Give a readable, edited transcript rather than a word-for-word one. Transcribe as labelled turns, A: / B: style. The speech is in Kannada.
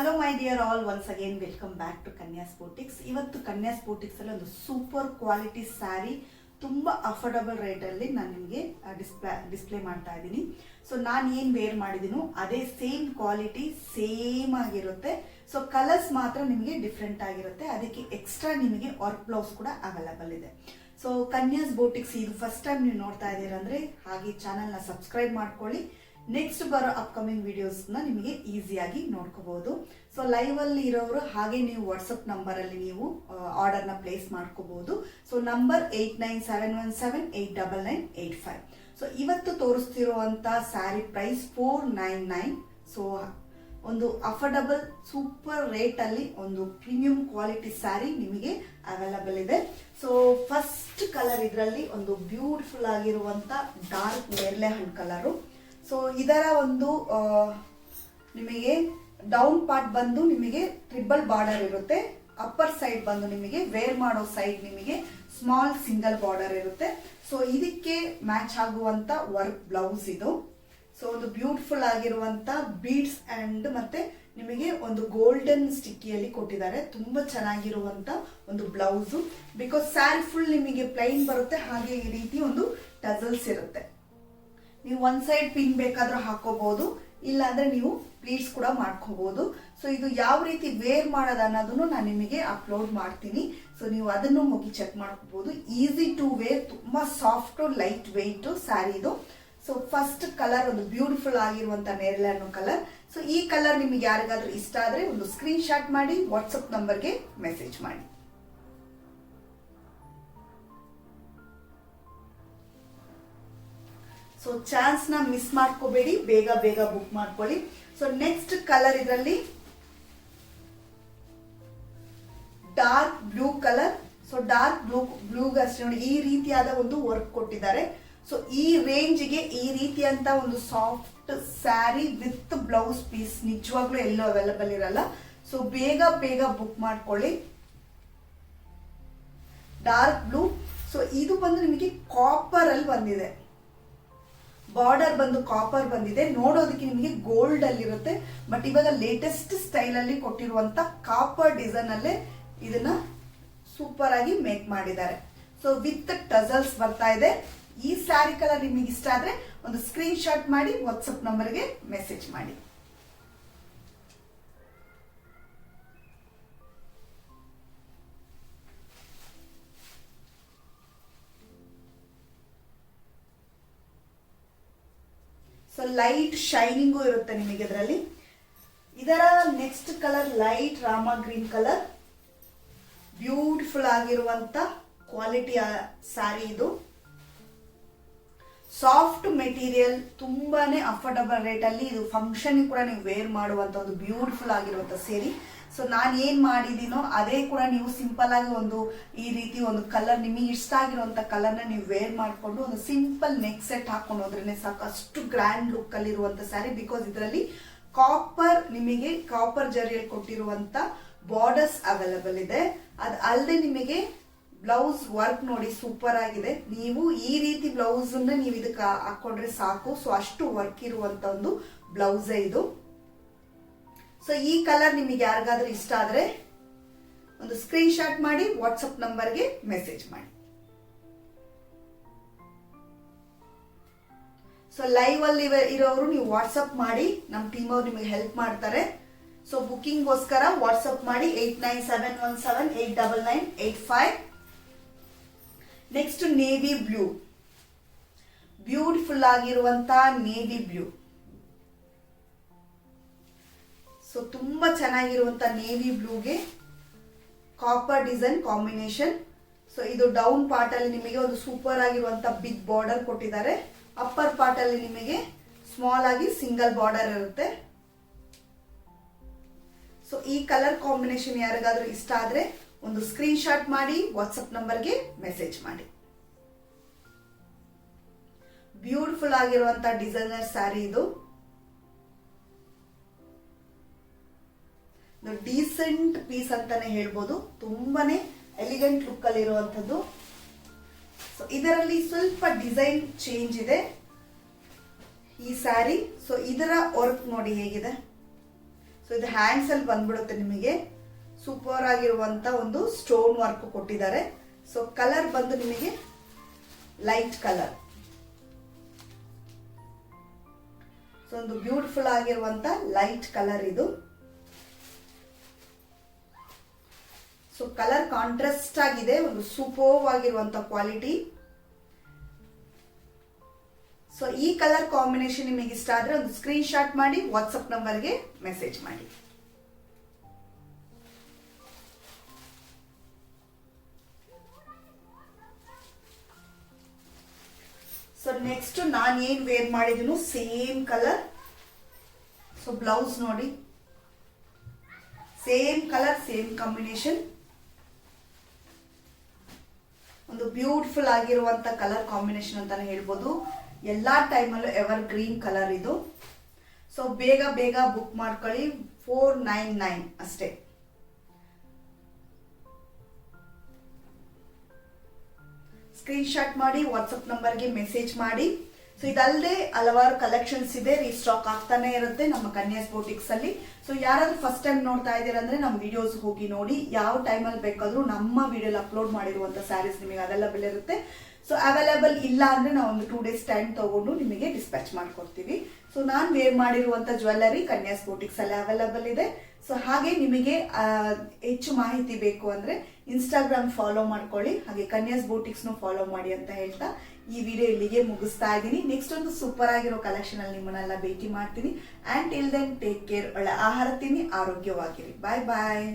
A: Hello my dear all, once again welcome back to Kanya's boutiques. ಇವತ್ತು ಕನ್ಯಾಸ್ ಬೂಟಿಕ್ಸ್ ಅಲ್ಲಿ ಒಂದು ಸೂಪರ್ ಕ್ವಾಲಿಟಿ ಸ್ಯಾರಿ ತುಂಬಾ ಅಫೋರ್ಡಬಲ್ ರೇಟಲ್ಲಿ ನಾನು ನಿಮಗೆ ಡಿಸ್ಪ್ಲೇ ಮಾಡ್ತಾ ಇದ್ದೀನಿ. ಸೊ ನಾನು ಏನು ವೇರ್ ಮಾಡಿದೀನೋ ಅದೇ ಸೇಮ್ ಕ್ವಾಲಿಟಿ ಸೇಮ್ ಆಗಿರುತ್ತೆ. ಸೊ ಕಲರ್ಸ್ ಮಾತ್ರ ನಿಮಗೆ ಡಿಫ್ರೆಂಟ್ ಆಗಿರುತ್ತೆ. ಅದಕ್ಕೆ ಎಕ್ಸ್ಟ್ರಾ ನಿಮಗೆ ವರ್ಕ್ ಬ್ಲೌಸ್ ಕೂಡ ಅವೈಲಬಲ್ ಇದೆ. ಸೊ ಕನ್ಯಾಸ್ ಬೂಟಿಕ್ಸ್ ಇದು ಫಸ್ಟ್ ಟೈಮ್ ನೀವು ನೋಡ್ತಾ ಇದ್ದೀರಾ ಅಂದ್ರೆ ಹಾಗೆ ಚಾನಲ್ನ ಸಬ್ಸ್ಕ್ರೈಬ್ ಮಾಡ್ಕೊಳ್ಳಿ. ನೆಕ್ಸ್ಟ್ ಬರೋ ಅಪ್ಕಮಿಂಗ್ ವಿಡಿಯೋಸ್ನ ನಿಮಗೆ ಈಸಿಯಾಗಿ ನೋಡ್ಕೋಬಹುದು. ಸೊ ಲೈವ್ ಅಲ್ಲಿ ಇರೋರು ಹಾಗೆ ನೀವು ವಾಟ್ಸಪ್ ನಂಬರ್ ಅಲ್ಲಿ ನೀವು ಆರ್ಡರ್ನ ಪ್ಲೇಸ್ ಮಾಡ್ಕೋಬಹುದು. So number 8971789985. ಸೊ ಇವತ್ತು ತೋರಿಸ್ತಿರುವಂತ ಸ್ಯಾರಿ ಪ್ರೈಸ್ 499. ಸೊ ಒಂದು ಅಫೋರ್ಡಬಲ್ ಸೂಪರ್ ರೇಟ್ ಅಲ್ಲಿ ಒಂದು ಪ್ರೀಮಿಯಂ ಕ್ವಾಲಿಟಿ ಸ್ಯಾರಿ ನಿಮಗೆ ಅವೈಲಬಲ್ ಇದೆ. ಸೊ ಫಸ್ಟ್ ಕಲರ್ ಇದರಲ್ಲಿ ಒಂದು ಬ್ಯೂಟಿಫುಲ್ ಆಗಿರುವಂತ ಡಾರ್ಕ್ ನೇರಳೆ ಹಣ್ಣು ಕಲರು. ಸೊ ಇದರ ಒಂದು ನಿಮಗೆ ಡೌನ್ ಪಾರ್ಟ್ ಬಂದು ನಿಮಗೆ ಟ್ರಿಬಲ್ ಬಾರ್ಡರ್ ಇರುತ್ತೆ. ಅಪ್ಪರ್ ಸೈಡ್ ಬಂದು ನಿಮಗೆ ವೇರ್ ಮಾಡೋ ಸೈಡ್ ನಿಮಗೆ ಸ್ಮಾಲ್ ಸಿಂಗಲ್ ಬಾರ್ಡರ್ ಇರುತ್ತೆ. ಸೊ ಇದಕ್ಕೆ ಮ್ಯಾಚ್ ಆಗುವಂತ ವರ್ಕ್ ಬ್ಲೌಸ್ ಇದು. ಸೊ ಒಂದು ಬ್ಯೂಟಿಫುಲ್ ಆಗಿರುವಂತ ಬೀಡ್ಸ್ ಅಂಡ್ ಮತ್ತೆ ನಿಮಗೆ ಒಂದು ಗೋಲ್ಡನ್ ಸ್ಟಿಕ್ಕಿಯಲ್ಲಿ ಕೊಟ್ಟಿದ್ದಾರೆ. ತುಂಬಾ ಚೆನ್ನಾಗಿರುವಂತ ಒಂದು ಬ್ಲೌಸ್. ಬಿಕಾಸ್ ಸ್ಯಾರಿ ಫುಲ್ ನಿಮಗೆ ಪ್ಲೈನ್ ಬರುತ್ತೆ, ಹಾಗೆ ಈ ರೀತಿ ಒಂದು ಟಸಲ್ಸ್ ಇರುತ್ತೆ. ನೀವು ಒಂದ್ ಸೈಡ್ ಪಿನ್ ಬೇಕಾದ್ರೂ ಹಾಕೋಬಹುದು, ಇಲ್ಲ ಅಂದ್ರೆ ನೀವು ಪ್ಲೀಟ್ಸ್ ಕೂಡ ಮಾಡ್ಕೋಬಹುದು. ಸೊ ಇದು ಯಾವ ರೀತಿ ವೇರ್ ಮಾಡೋದು ಅನ್ನೋದನ್ನು ನಾನು ನಿಮಗೆ ಅಪ್ಲೋಡ್ ಮಾಡ್ತೀನಿ. ಸೊ ನೀವು ಅದನ್ನು ಹೋಗಿ ಚೆಕ್ ಮಾಡ್ಕೋಬಹುದು. ಈಸಿ ಟು ವೇರ್, ತುಂಬಾ ಸಾಫ್ಟ್ ಲೈಟ್ ವೆಯ್ಟ್ ಸ್ಯಾರಿ ಇದು. ಸೊ ಫಸ್ಟ್ ಕಲರ್ ಒಂದು ಬ್ಯೂಟಿಫುಲ್ ಆಗಿರುವಂತ ನೇರಳೆ ಹಣ್ಣು ಕಲರ್. ಸೊ ಈ ಕಲರ್ ನಿಮಗೆ ಯಾರಿಗಾದ್ರೂ ಇಷ್ಟ ಆದ್ರೆ ಒಂದು ಸ್ಕ್ರೀನ್ ಶಾಟ್ ಮಾಡಿ ವಾಟ್ಸಪ್ ನಂಬರ್ಗೆ ಮೆಸೇಜ್ ಮಾಡಿ. ಸೊ ಚಾನ್ಸ್ ನ ಮಿಸ್ ಮಾಡ್ಕೋಬೇಡಿ, ಬೇಗ ಬೇಗ ಬುಕ್ ಮಾಡ್ಕೊಳ್ಳಿ. ಸೊ ನೆಕ್ಸ್ಟ್ ಕಲರ್ ಇದರಲ್ಲಿ dark blue colour. So dark ಬ್ಲೂಗೆ ಅಷ್ಟೇ ನೋಡಿ ಈ ರೀತಿಯಾದ ಒಂದು ವರ್ಕ್ ಕೊಟ್ಟಿದ್ದಾರೆ. ಸೊ ಈ ರೇಂಜ್ಗೆ ಈ ರೀತಿಯಂತ ಒಂದು soft sari with blouse piece ನಿಜವಾಗ್ಲೂ ಎಲ್ಲೂ ಅವೈಲಬಲ್ ಇರಲ್ಲ. ಸೊ ಬೇಗ ಬೇಗ ಬುಕ್ ಮಾಡ್ಕೊಳ್ಳಿ. Dark blue. ಸೊ ಇದು ಬಂದು ನಿಮಗೆ ಕಾಪರ್ ಅಲ್ಲಿ ಬಂದಿದೆ. ಬಾರ್ಡರ್ ಬಂದು ಕಾಪರ್ ಬಂದಿದೆ. ನೋಡೋದಕ್ಕೆ ನಿಮಗೆ ಗೋಲ್ಡ್ ಅಲ್ಲಿ ಇರುತ್ತೆ, ಬಟ್ ಇವಾಗ ಲೇಟೆಸ್ಟ್ ಸ್ಟೈಲ್ ಅಲ್ಲಿ ಕೊಟ್ಟಿರುವಂತ ಕಾಪರ್ ಡಿಸೈನ್ ಅಲ್ಲೇ ಇದನ್ನ ಸೂಪರ್ ಆಗಿ ಮೇಕ್ ಮಾಡಿದ್ದಾರೆ. ಸೊ ವಿತ್ ಟಸಲ್ಸ್ ಬರ್ತಾ ಇದೆ. ಈ ಸ್ಯಾರಿ ಕಲರ್ ನಿಮಗೆ ಇಷ್ಟ ಆದ್ರೆ ಒಂದು ಸ್ಕ್ರೀನ್ ಶಾಟ್ ಮಾಡಿ ವಾಟ್ಸಪ್ ನಂಬರ್ಗೆ ಮೆಸೇಜ್ ಮಾಡಿ. ಸೊ ಲೈಟ್ ಶೈನಿಂಗು ಇರುತ್ತೆ ನಿಮಗೆ ಇದರಲ್ಲಿ. ಇದರ next colour light Rama green colour. Beautiful ಆಗಿರುವಂತ ಕ್ವಾಲಿಟಿ ಸ್ಯಾರಿ ಇದು. ಸಾಫ್ಟ್ ಮೆಟೀರಿಯಲ್, ತುಂಬಾನೇ ಅಫೋರ್ಡಬಲ್ ರೇಟ್ ಅಲ್ಲಿ ಇದು ಫಂಕ್ಷನ್ ಕೂಡ ನೀವು ವೇರ್ ಮಾಡುವಂತ ಒಂದು ಬ್ಯೂಟಿಫುಲ್ ಆಗಿರುವಂತ ಸ್ಯಾರಿ. ಸೊ ನಾನು ಏನ್ ಮಾಡಿದೀನೋ ಅದೇ ಕೂಡ ನೀವು ಸಿಂಪಲ್ ಆಗಿ ಒಂದು ಈ ರೀತಿ ಒಂದು ಕಲರ್ ನಿಮಗೆ ಇಷ್ಟ ಆಗಿರುವಂತ ಕಲರ್ನ ನೀವು ವೇರ್ ಮಾಡಿಕೊಂಡು ಒಂದು ಸಿಂಪಲ್ ನೆಕ್ ಸೆಟ್ ಹಾಕೊಂಡು ಹೋದ್ರೇನೆ ಸಾಕು, ಅಷ್ಟು ಗ್ರ್ಯಾಂಡ್ ಲುಕ್ ಅಲ್ಲಿ ಇರುವಂತ ಸ್ಯಾರಿ. ಬಿಕಾಸ್ ಇದರಲ್ಲಿ ಕಾಪರ್ ನಿಮಗೆ ಕಾಪರ್ ಜರಿಯಲ್ಲಿ ಕೊಟ್ಟಿರುವಂತ ಬಾರ್ಡರ್ಸ್ ಅವೈಲಬಲ್ ಇದೆ. ಅದು ಅಲ್ಲದೆ ನಿಮಗೆ ಬ್ಲೌಸ್ ವರ್ಕ್ ನೋಡಿ ಸೂಪರ್ ಆಗಿದೆ. ನೀವು ಈ ರೀತಿ ಬ್ಲೌಸ್ ನೀವು ಇದಕ್ಕೆ ಹಾಕೊಂಡ್ರೆ ಸಾಕು. ಸೊ ಅಷ್ಟು ವರ್ಕ್ ಇರುವಂತ ಒಂದು ಬ್ಲೌಸ್ ಇದು. ಸೊ ಈ ಕಲರ್ ನಿಮಗೆ ಯಾರಿಗಾದ್ರೂ ಇಷ್ಟ ಆದ್ರೆ ಒಂದು ಸ್ಕ್ರೀನ್ ಶಾಟ್ ಮಾಡಿ ವಾಟ್ಸಪ್ ನಂಬರ್ಗೆ ಮೆಸೇಜ್ ಮಾಡಿ. ಸೊ ಲೈವ್ ಅಲ್ಲಿ ಇರೋರು ನೀವು ವಾಟ್ಸಪ್ ಮಾಡಿ, ನಮ್ಮ ಟೀಮ್ ಅವ್ರು ನಿಮಗೆ ಹೆಲ್ಪ್ ಮಾಡ್ತಾರೆ. ಸೊ ಬುಕಿಂಗ್ ಗೋಸ್ಕರ ವಾಟ್ಸಪ್ ಮಾಡಿ 8971789985. Next navy blue. ಬ್ಯೂಟಿಫುಲ್ ಆಗಿರುವಂತ ನೇವಿ ಬ್ಲೂ. ಸೊ ತುಂಬಾ ಚೆನ್ನಾಗಿರುವಂತ ನೇವಿ ಬ್ಲೂಗೆ ಕಾಪರ್ ಡಿಸೈನ್ ಕಾಂಬಿನೇಷನ್. ಸೊ ಇದು ಡೌನ್ ಪಾರ್ಟ್ ಅಲ್ಲಿ ನಿಮಗೆ ಒಂದು ಸೂಪರ್ ಆಗಿರುವಂತ ಬಿಗ್ ಬಾರ್ಡರ್ ಕೊಟ್ಟಿದ್ದಾರೆ. ಅಪ್ಪರ್ ಪಾರ್ಟ್ ಅಲ್ಲಿ ನಿಮಗೆ ಸ್ಮಾಲ್ ಆಗಿ ಸಿಂಗಲ್ ಬಾರ್ಡರ್ ಇರುತ್ತೆ. ಸೊ ಈ ಕಲರ್ ಕಾಂಬಿನೇಷನ್ ಯಾರಿಗಾದ್ರೂ ಇಷ್ಟ ಆದ್ರೆ ಒಂದು ಸ್ಕ್ರೀನ್ ಶಾಟ್ ಮಾಡಿ ವಾಟ್ಸಪ್ ನಂಬರ್ಗೆ ಮೆಸೇಜ್ ಮಾಡಿ. ಬ್ಯೂಟಿಫುಲ್ ಆಗಿರುವಂತ ಡಿಸೈನರ್ ಸ್ಯಾರಿ ಇದು. ಡೀಸೆಂಟ್ ಪೀಸ್ ಅಂತಾನೆ ಹೇಳ್ಬೋದು. ತುಂಬಾನೇ ಎಲಿಗೆಂಟ್ ಲುಕ್ ಅಲ್ಲಿ ಇರುವಂತದ್ದು. ಸೊ ಇದರಲ್ಲಿ ಸ್ವಲ್ಪ ಡಿಸೈನ್ ಚೇಂಜ್ ಇದೆ ಈ ಸ್ಯಾರಿ. ಸೊ ಇದರ ವರ್ಕ್ ನೋಡಿ ಹೇಗಿದೆ. ಸೊ ಇದು ಹ್ಯಾಂಡ್ಸ್ ಅಲ್ಲಿ ಬಂದ್ಬಿಡುತ್ತೆ ನಿಮಗೆ. ಸೂಪರ್ ಆಗಿರುವಂತ ಒಂದು ಸ್ಟೋನ್ ವರ್ಕ್ ಕೊಟ್ಟಿದ್ದಾರೆ. ಸೊ ಕಲರ್ ಬಂದು ನಿಮಗೆ ಲೈಟ್ ಕಲರ್. ಸೊ ಒಂದು ಬ್ಯೂಟಿಫುಲ್ ಆಗಿರುವಂತ ಲೈಟ್ ಕಲರ್ ಇದು. ಸೊ ಕಲರ್ ಕಾಂಟ್ರಾಸ್ಟ್ ಆಗಿದೆ, ಒಂದು ಸೂಪರ್ ಆಗಿರುವಂತ ಕ್ವಾಲಿಟಿ. ಸೊ ಈ ಕಲರ್ ಕಾಂಬಿನೇಷನ್ ನಿಮಗೆ ಇಷ್ಟ ಆದ್ರೆ ಒಂದು ಸ್ಕ್ರೀನ್ ಶಾಟ್ ಮಾಡಿ ವಾಟ್ಸ್ಆಪ್ ನಂಬರ್ಗೆ ಮೆಸೇಜ್ ಮಾಡಿ. ಸೊ ನೆಕ್ಸ್ಟ್ ನಾನು ಏನ್ ವೇರ್ ಮಾಡಿದೀನು ಸೇಮ್ ಕಲರ್. ಸೊ ಬ್ಲೌಸ್ ನೋಡಿ, ಸೇಮ್ ಕಲರ್ ಸೇಮ್ ಕಾಂಬಿನೇಷನ್. ಒಂದು ಬ್ಯೂಟಿಫುಲ್ ಆಗಿರುವಂತ ಕಲರ್ ಕಾಂಬಿನೇಷನ್ ಅಂತಾನೆ ಹೇಳ್ಬೋದು. ಎಲ್ಲಾ ಟೈಮಲ್ಲೂ ಎವರ್ ಗ್ರೀನ್ ಕಲರ್ ಇದು. ಸೊ ಬೇಗ ಬೇಗ ಬುಕ್ ಮಾಡ್ಕೊಳ್ಳಿ. 499 ಅಷ್ಟೇ. ಸ್ಕ್ರೀನ್ ಶಾಟ್ ಮಾಡಿ ವಾಟ್ಸ್ಆಪ್ ನಂಬರ್ಗೆ ಮೆಸೇಜ್ ಮಾಡಿ. ಸೊ ಇದಲ್ಲದೆ ಹಲವಾರು ಕಲೆಕ್ಷನ್ಸ್ ಇದೆ, ರೀಸ್ಟಾಕ್ ಆಗ್ತಾನೆ ಇರುತ್ತೆ ನಮ್ಮ ಕನ್ಯಾಸ್ ಬೊಟಿಕ್ಸ್ ಅಲ್ಲಿ. ಸೊ ಯಾರಾದ್ರೂ ಫಸ್ಟ್ ಟೈಮ್ ನೋಡ್ತಾ ಇದ್ದೀರಾ ಅಂದ್ರೆ ನಮ್ಮ ವಿಡಿಯೋಸ್ ಹೋಗಿ ನೋಡಿ. ಯಾವ ಟೈಮಲ್ಲಿ ಬೇಕಾದ್ರೂ ನಮ್ಮ ವಿಡಿಯೋಲಿ ಅಪ್ಲೋಡ್ ಮಾಡಿರುವಂತ ಸ್ಯಾರೀಸ್ ನಿಮಗೆ ಅವೈಲೇಬಲ್ ಇರುತ್ತೆ. ಸೊ ಅವೈಲೇಬಲ್ ಇಲ್ಲ ಅಂದ್ರೆ ನಾವು ಒಂದು 2 days ಟೈಮ್ ತಗೊಂಡು ನಿಮಗೆ ಡಿಸ್ಪ್ಯಾಚ್ ಮಾಡ್ಕೊಡ್ತೀವಿ. ಸೊ ನಾನು ವೇರ್ ಮಾಡಿರುವಂತ ಜ್ಯುವೆಲ್ಲರಿ ಕನ್ಯಾಸ್ ಬೊಟಿಕ್ಸ್ ಅಲ್ಲಿ ಅವೈಲೇಬಲ್ ಇದೆ. ಸೊ ಹಾಗೆ ನಿಮಗೆ ಹೆಚ್ಚು ಮಾಹಿತಿ ಬೇಕು ಅಂದ್ರೆ ಇನ್ಸ್ಟಾಗ್ರಾಮ್ ಫಾಲೋ ಮಾಡ್ಕೊಳ್ಳಿ, ಹಾಗೆ ಕನ್ಯಾಸ್ ಬೊಟಿಕ್ಸ್ ನು ಫಾಲೋ ಮಾಡಿ ಅಂತ ಹೇಳ್ತಾ ಈ ವಿಡಿಯೋ ಇಲ್ಲಿಗೆ ಮುಗಿಸ್ತಾ ಇದ್ದೀನಿ. ನೆಕ್ಸ್ಟ್ ಒಂದು ಸೂಪರ್ ಆಗಿರೋ ಕಲೆಕ್ಷನ್ ಅಲ್ಲಿ ನಿಮ್ಮನ್ನೆಲ್ಲ ಭೇಟಿ ಮಾಡ್ತೀನಿ. And till then take care. ಒಳ್ಳೆ ಆಹಾರ ತಿನ್ನಿ, ಆರೋಗ್ಯವಾಗಿರಿ. ಬಾಯ್ ಬಾಯ್.